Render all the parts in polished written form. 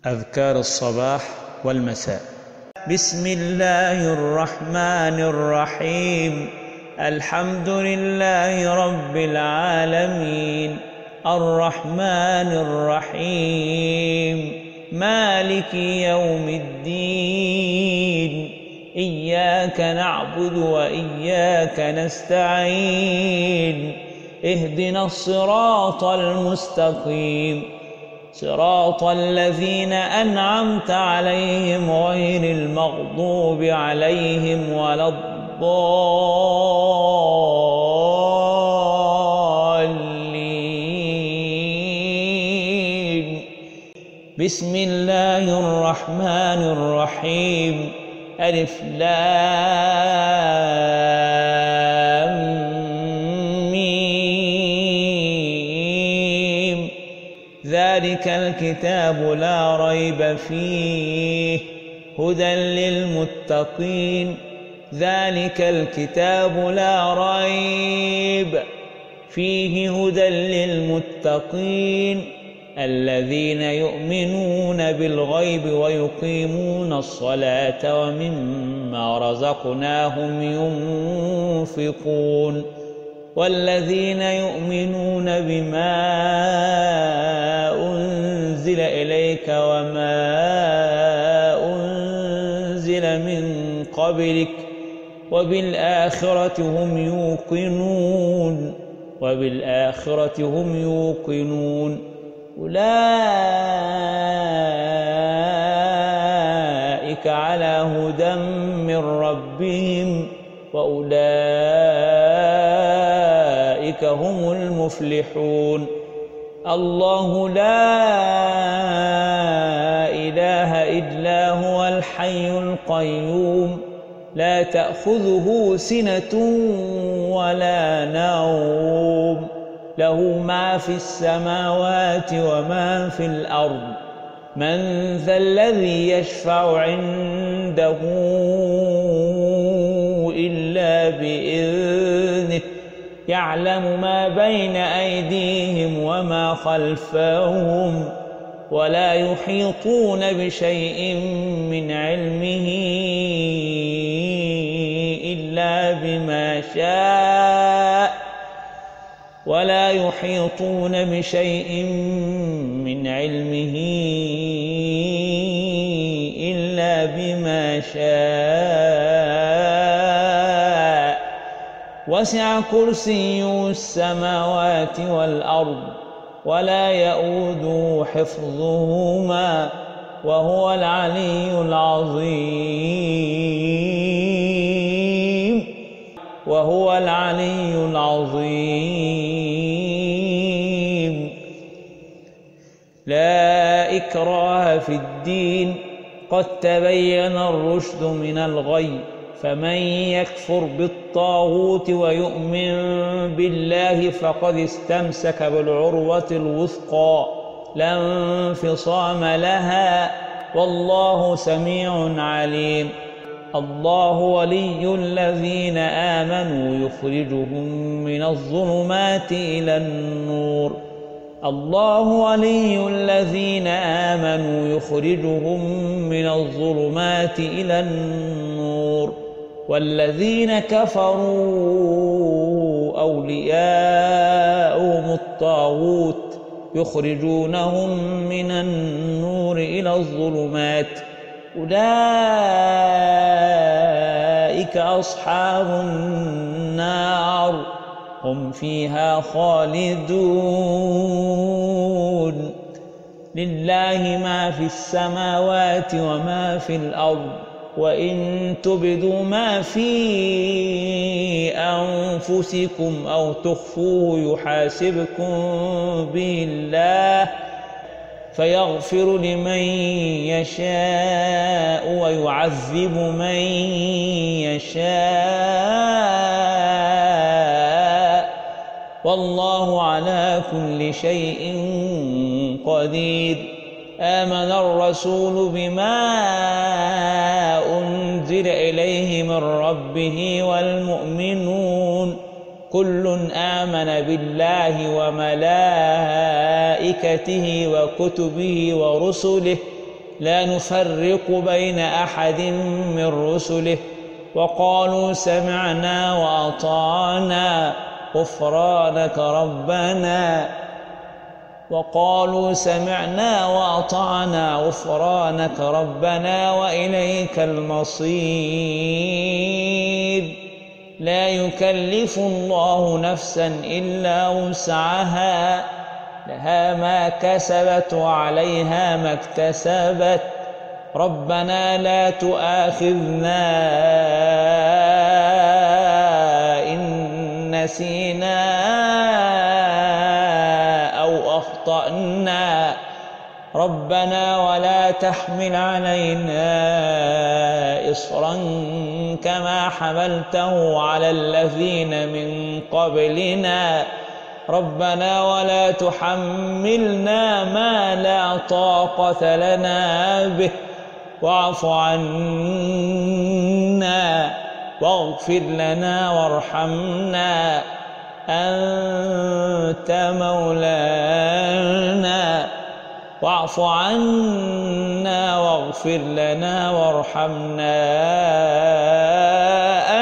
أذكار الصباح والمساء. بسم الله الرحمن الرحيم. الحمد لله رب العالمين، الرحمن الرحيم، مالك يوم الدين، إياك نعبد وإياك نستعين، اهدنا الصراط المستقيم، صراط الذين أنعمت عليهم غير المغضوب عليهم ولا الضالين. بسم الله الرحمن الرحيم. ألف لام ميم. ذلك الكتاب لا ريب فيه هدى للمتقين. ذلك الكتاب لا ريب فيه هدى للمتقين الذين يؤمنون بالغيب ويقيمون الصلاة ومما رزقناهم ينفقون. والذين يؤمنون بما أنزل إليك وما أنزل من قبلك وبالآخرة هم يوقنون. أولئك على هدى من ربهم وأولئك هم المفلحون. الله لا إله إلا هو الحي القيوم، لا تأخذه سنة ولا نوم، له ما في السماوات وما في الأرض. من ذا الذي يشفع عنده إلا بإذنه، يعلم ما بين أيديهم وما خلفهم، ولا يحيطون بشيء من علمه إلا بما شاء، ولا يحيطون بشيء من علمه إلا بما شاء. وسع كرسيه السماوات والأرض ولا يؤوده حفظهما وهو العلي العظيم. لا إكراه في الدين، قد تبين الرشد من الغي، فمن يكفر بالطاغوت ويؤمن بالله فقد استمسك بالعروة الوثقى لا انفصام لها، والله سميع عليم. الله ولي الذين آمنوا يخرجهم من الظلمات إلى النور. الله ولي الذين آمنوا يخرجهم من الظلمات إلى النور، والذين كفروا أولياؤهم الطاغوت يخرجونهم من النور إلى الظلمات. أولئك أصحاب النار هم فيها خالدون. لله ما في السماوات وما في الأرض، وإن تبدوا ما في أنفسكم أو تخفوه يحاسبكم به الله، فيغفر لمن يشاء ويعذب من يشاء، والله على كل شيء قدير. آمن الرسول بما أنزل إليه من ربه والمؤمنون كل آمن بالله وملائكته وكتبه ورسله لا نفرق بين أحد من رسله وقالوا سمعنا وأطعنا غفرانك ربنا وإليك المصير. لا يكلف الله نفسا إلا وسعها، لها ما كسبت وعليها ما اكتسبت. ربنا لا تؤاخذنا إن نسينا أو أخطأنا. ربنا ولا تحمل علينا إصرا كما حملته على الذين من قبلنا. ربنا ولا تحملنا ما لا طاقة لنا به واعف عنا واغفر لنا وارحمنا أنت مولانا. واعف عنا واغفر لنا وارحمنا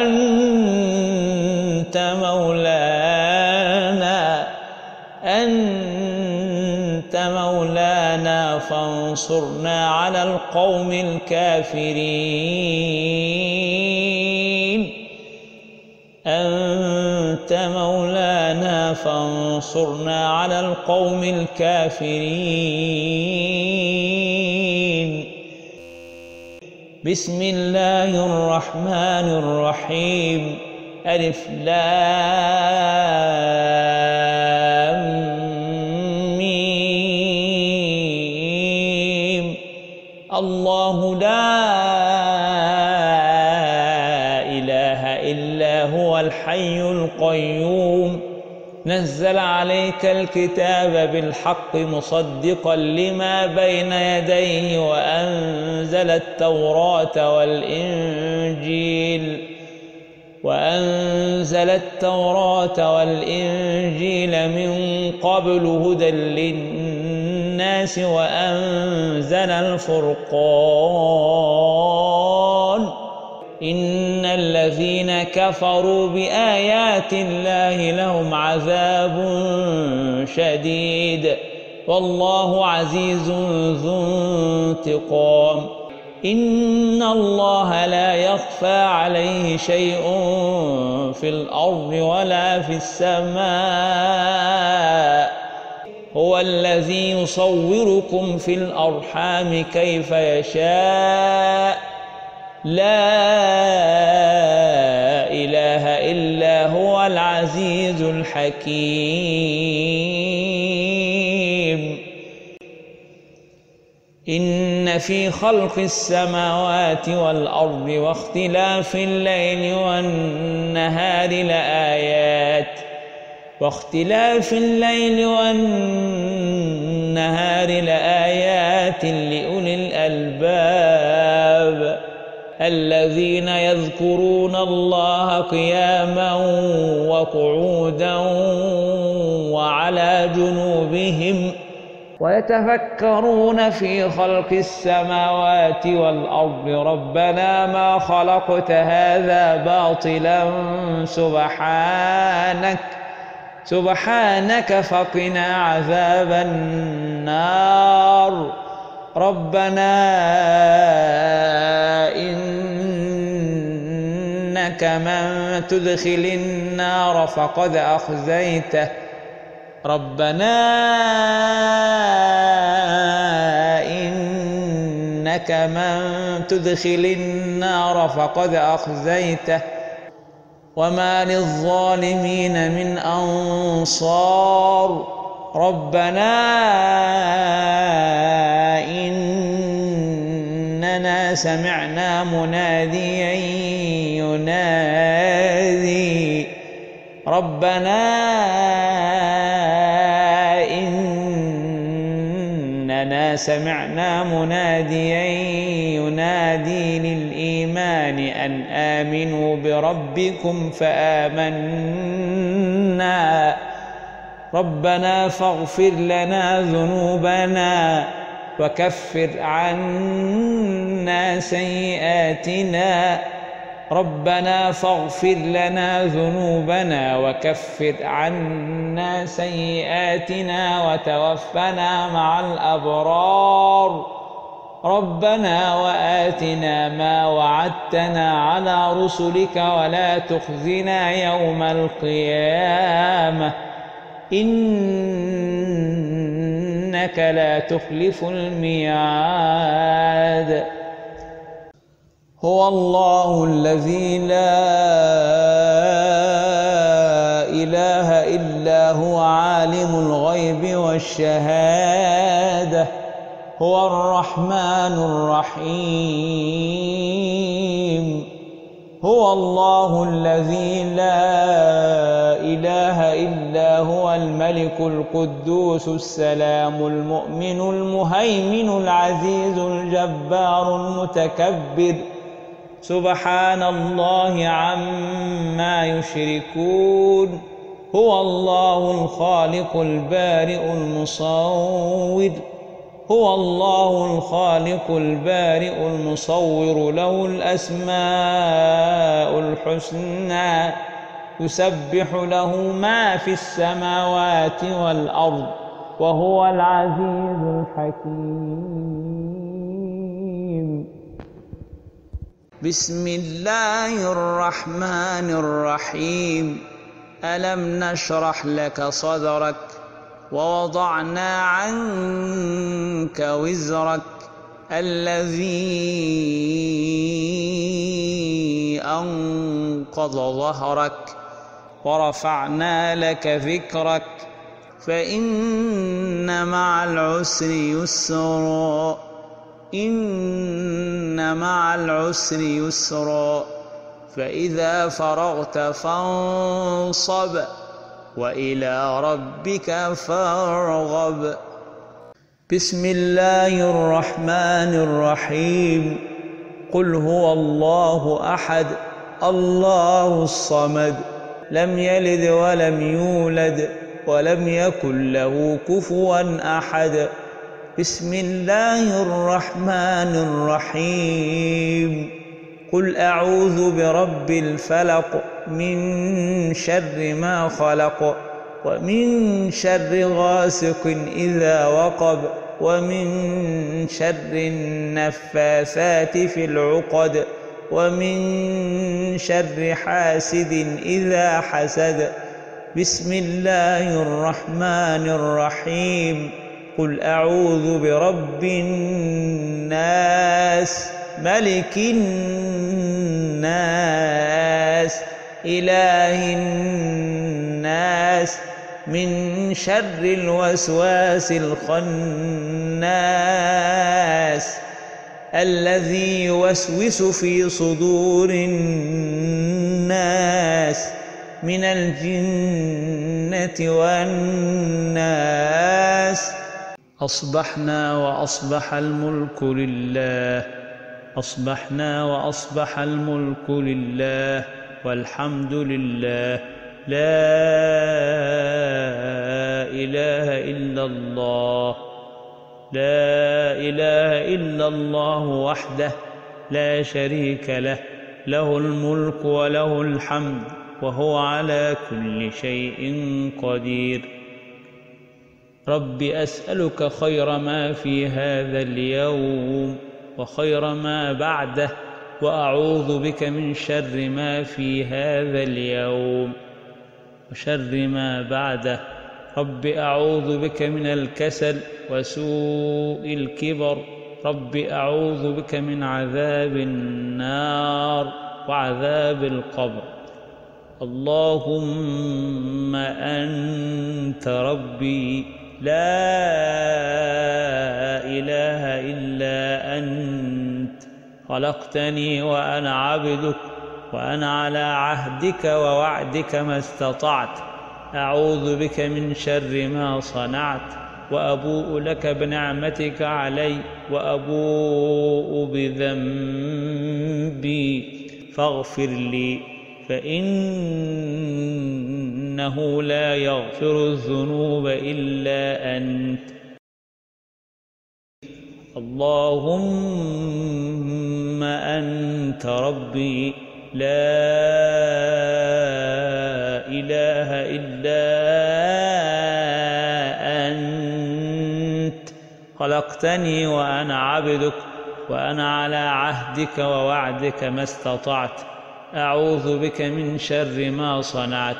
أنت مولانا فانصرنا على القوم الكافرين. أنت مولانا فانصرنا على القوم الكافرين. بسم الله الرحمن الرحيم. ألف لام ميم. الله لا إله إلا هو الحي القيوم نزل عليك الكتاب بالحق مصدقا لما بين يديه وأنزل التوراة والإنجيل من قبل هدى للناس وأنزل الفرقان. إن الذين كفروا بآيات الله لهم عذاب شديد والله عزيز ذو انتقام. إن الله لا يخفى عليه شيء في الأرض ولا في السماء. هو الذي يصوركم في الأرحام كيف يشاء. لا إله إلا هو العزيز الحكيم. إن في خلق السماوات والأرض واختلاف الليل والنهار لآيات لأولي الألباب الذين يذكرون الله قياما وقعودا وعلى جنوبهم ويتفكرون في خلق السماوات والأرض ربنا ما خلقت هذا باطلا سبحانك فقنا عذاب النار. ربنا إنك من تدخل النار فقد أخزيته. ربنا إنك من تدخل النار فقد أخزيته وما للظالمين من أنصار. ربنا إننا سمعنا مناديا ينادي للإيمان أن آمنوا بربكم فآمنا. ربنا فاغفر لنا ذنوبنا وكفر عنا سيئاتنا ربنا فاغفر لنا ذنوبنا وكفر عنا سيئاتنا وتوفنا مع الأبرار ربنا وآتنا ما وعدتنا على رسلك ولا تخزنا يوم القيامة إنك لا تخلف الميعاد. هو الله الذي لا إله إلا هو عالم الغيب والشهادة هو الرحمن الرحيم. هو الله الذي لا إله إلا هو الملك القدوس السلام المؤمن المهيمن العزيز الجبار المتكبر سبحان الله عما يشركون. هو الله الخالق البارئ المصور هو الله الخالق البارئ المصور له الأسماء الحسنى يسبح له ما في السماوات والأرض وهو العزيز الحكيم. بسم الله الرحمن الرحيم. ألم نشرح لك صدرك ووضعنا عنك وزرك الذي أنقض ظهرك ورفعنا لك ذكرك فإن مع العسر يسرا إن مع العسر يسرا فإذا فرغت فانصب وإلى ربك فارغب. بسم الله الرحمن الرحيم. قل هو الله أحد الله الصمد لم يلد ولم يولد ولم يكن له كفوا أحد. بسم الله الرحمن الرحيم. قل أعوذ برب الفلق من شر ما خلق ومن شر غاسق إذا وقب ومن شر النفاثات في العقد ومن شر حاسد إذا حسد. بسم الله الرحمن الرحيم. قل أعوذ برب الناس ملك الناس إله الناس من شر الوسواس الخناس الذي يوسوس في صدور الناس من الجنة والناس. أصبحنا وأصبح الملك لله أصبحنا وأصبح الملك لله والحمد لله لا إله إلا الله لا إله إلا الله وحده لا شريك له له الملك وله الحمد وهو على كل شيء قدير. رب أسألك خير ما في هذا اليوم وخير ما بعده وأعوذ بك من شر ما في هذا اليوم وشر ما بعده. رب أعوذ بك من الكسل وسوء الكبر. رب أعوذ بك من عذاب النار وعذاب القبر. اللهم أنت ربي لا إله إلا أنت خلقتني وأنا عبدك وأنا على عهدك ووعدك ما استطعت. أعوذ بك من شر ما صنعت وأبوء لك بنعمتك علي وأبوء بذنبي فاغفر لي فإنه لا يغفر الذنوب إلا أنت. اللهم أنت ربي لا إله إلا أنت خلقتني وأنا عبدك وأنا على عهدك ووعدك ما استطعت أعوذ بك من شر ما صنعت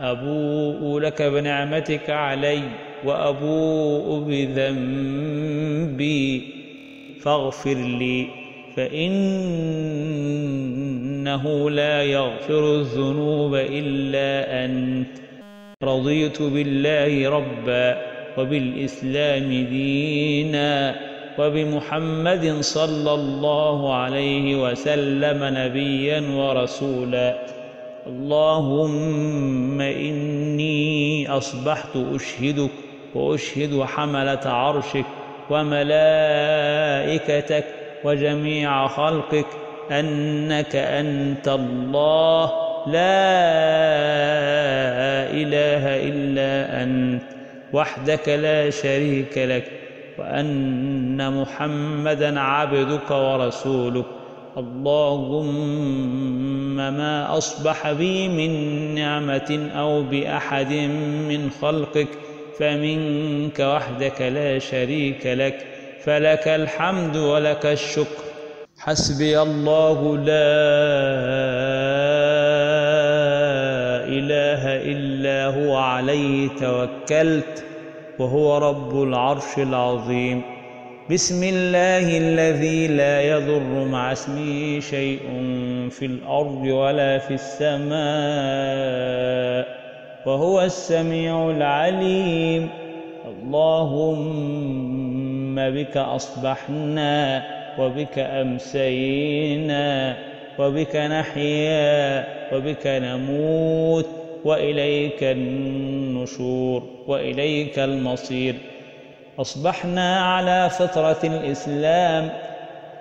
أبوء لك بنعمتك علي وأبوء بذنبي فاغفر لي فإنه لا يغفر الذنوب إلا أنت رضيت بالله ربا وبالإسلام دينا وبمحمد صلى الله عليه وسلم نبيا ورسولا اللهم إني أصبحت أشهدك وأشهد حملة عرشك وملائكتك وجميع خلقك أنك أنت الله لا إله إلا أنت وحدك لا شريك لك وأن محمدًا عبدك ورسولك اللهم ما أصبح بي من نعمة أو بأحد من خلقك فمنك وحدك لا شريك لك فلك الحمد ولك الشكر حسبي الله لا إله إلا هو عليه توكلت وهو رب العرش العظيم بسم الله الذي لا يضر مع اسمه شيء في الأرض ولا في السماء وهو السميع العليم اللهم بك أصبحنا وبك أمسينا وبك نحيا وبك نموت وإليك النشور وإليك المصير أصبحنا على فطرة الإسلام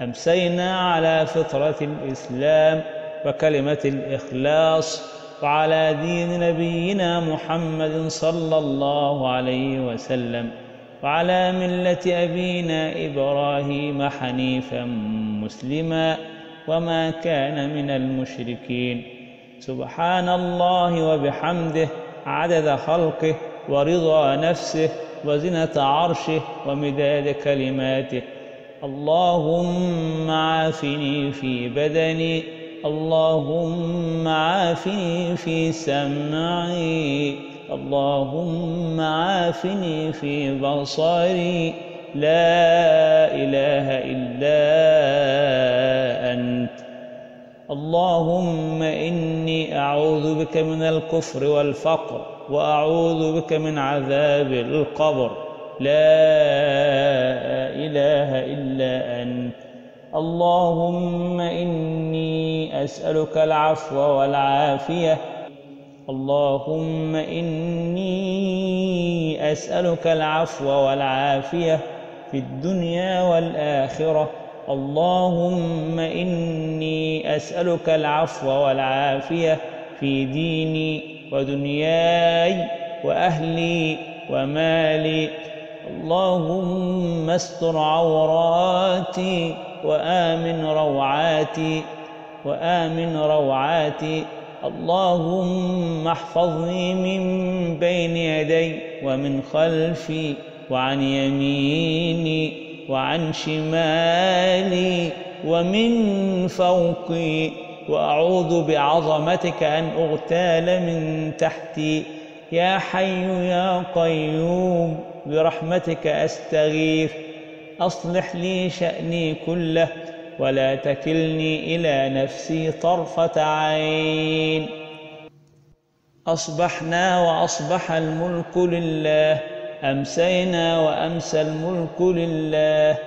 أمسينا على فطرة الإسلام وكلمة الإخلاص وعلى دين نبينا محمد صلى الله عليه وسلم وعلى ملة أبينا إبراهيم حنيفا مسلما وما كان من المشركين سبحان الله وبحمده عدد خلقه ورضا نفسه وزنة عرشه ومداد كلماته اللهم عافني في بدني اللهم عافني في سمعي اللهم عافني في بصري لا إله إلا أنت اللهم إني أعوذ بك من الكفر والفقر وأعوذ بك من عذاب القبر لا إله إلا أنت اللهم إني أسألك العفو والعافية اللهم إني أسألك العفو والعافية في الدنيا والآخرة اللهم إني أسألك العفو والعافية في ديني ودنياي وأهلي ومالي اللهم استر عوراتي وآمن روعاتي اللهم احفظني من بين يدي ومن خلفي وعن يميني وعن شمالي ومن فوقي وأعوذ بعظمتك أن أغتال من تحتي يا حي يا قيوم برحمتك أستغيث أصلح لي شأني كله ولا تكلني إلى نفسي طرفة عين أصبحنا وأصبح الملك لله أمسينا وأمسى الملك لله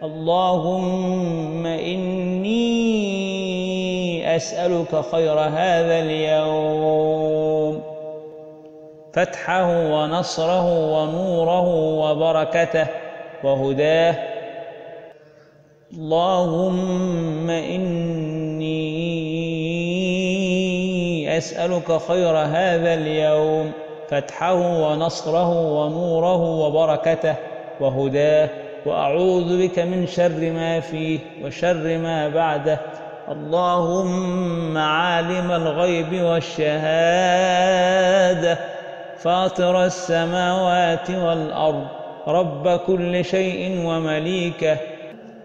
اللهم إني أسألك خير هذا اليوم فتحه ونصره ونوره وبركته وهداه اللهم إني أسألك خير هذا اليوم فتحه ونصره ونوره وبركته وهداه وأعوذ بك من شر ما فيه وشر ما بعده. اللهم عالم الغيب والشهادة فاطر السماوات والأرض رب كل شيء ومليكه،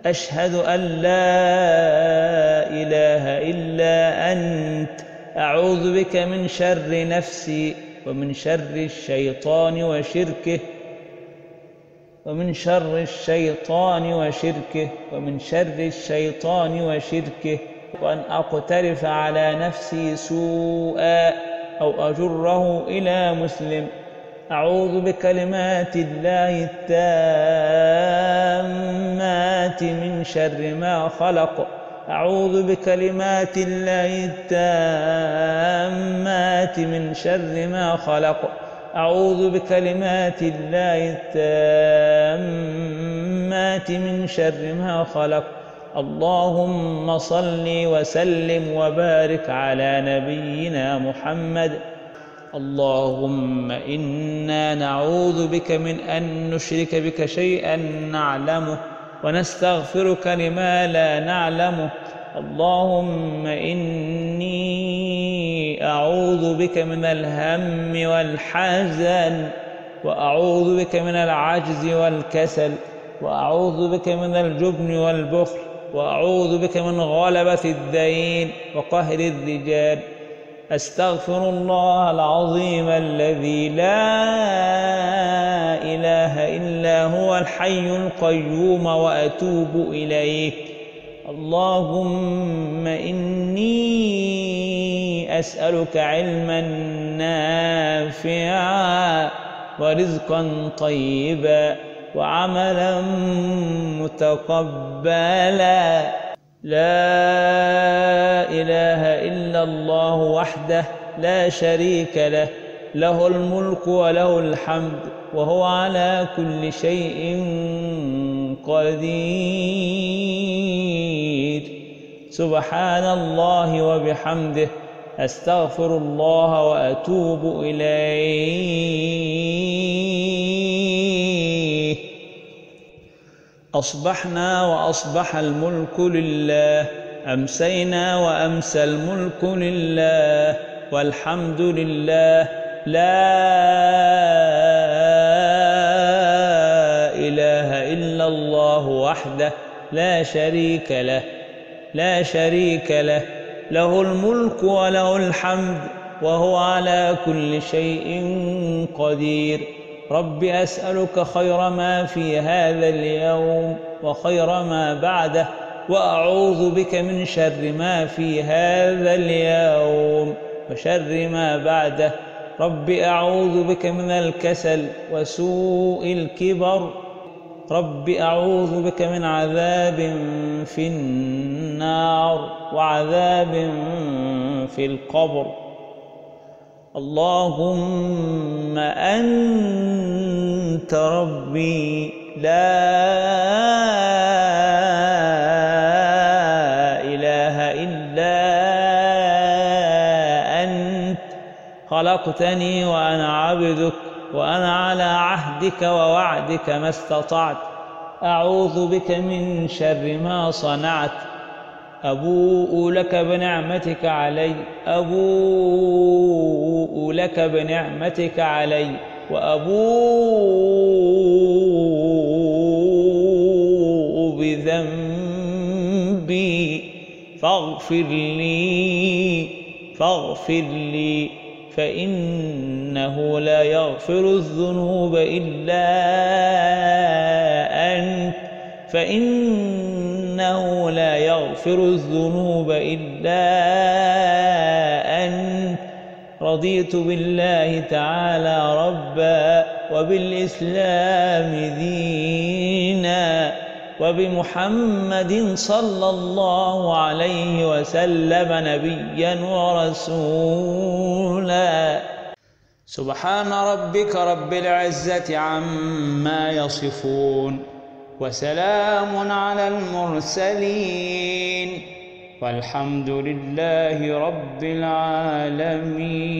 أشهد أن لا إله إلا أنت، أعوذ بك من شر نفسي ومن شر الشيطان وشركه ومن شر الشيطان وشركه وأن أقترف على نفسي سوءا أو أجره إلى مسلم. أعوذ بكلمات الله التامات من شر ما خلق. أعوذ بكلمات الله التامات من شر ما خلق. أعوذ بكلمات الله التامات من شر ما خلق. اللهم صل وسلم وبارك على نبينا محمد. اللهم إنا نعوذ بك من أن نشرك بك شيئا نعلمه ونستغفرك لما لا نعلمه. اللهم إني أعوذ بك من الهم والحزن، وأعوذ بك من العجز والكسل، وأعوذ بك من الجبن والبخل، وأعوذ بك من غلبة الدين وقهر الرجال. أستغفر الله العظيم الذي لا إله إلا هو الحي القيوم وأتوب إليه. اللهم إني أسألك علما نافعا ورزقا طيبا وعملا متقبلا. لا إله إلا الله وحده لا شريك له، له الملك وله الحمد وهو على كل شيء قدير. سبحان الله وبحمده، أستغفر الله وأتوب إليه. أصبحنا وأصبح الملك لله، أمسينا وأمسى الملك لله، والحمد لله. لا إله إلا الله وحده لا شريك له، له الملك وله الحمد وهو على كل شيء قدير. رب أسألك خير ما في هذا اليوم وخير ما بعده، وأعوذ بك من شر ما في هذا اليوم وشر ما بعده. رب أعوذ بك من الكسل وسوء الكبر. رب أعوذ بك من عذاب في النار وعذاب في القبر. اللهم أنت ربي لا إله إلا أنت، خلقتني وأنا عبدك، وأنا على عهدك ووعدك ما استطعت. أعوذ بك من شر ما صنعت. أبوء لك بنعمتك علي، وأبوء بذنبي فاغفر لي فإنه لا يغفر الذنوب إلا أنت. رضيت بالله تعالى ربا، وبالإسلام دينا، وبمحمد صلى الله عليه وسلم نبيا ورسولا. سبحان ربك رب العزة عما يصفون، وسلام على المرسلين، والحمد لله رب العالمين.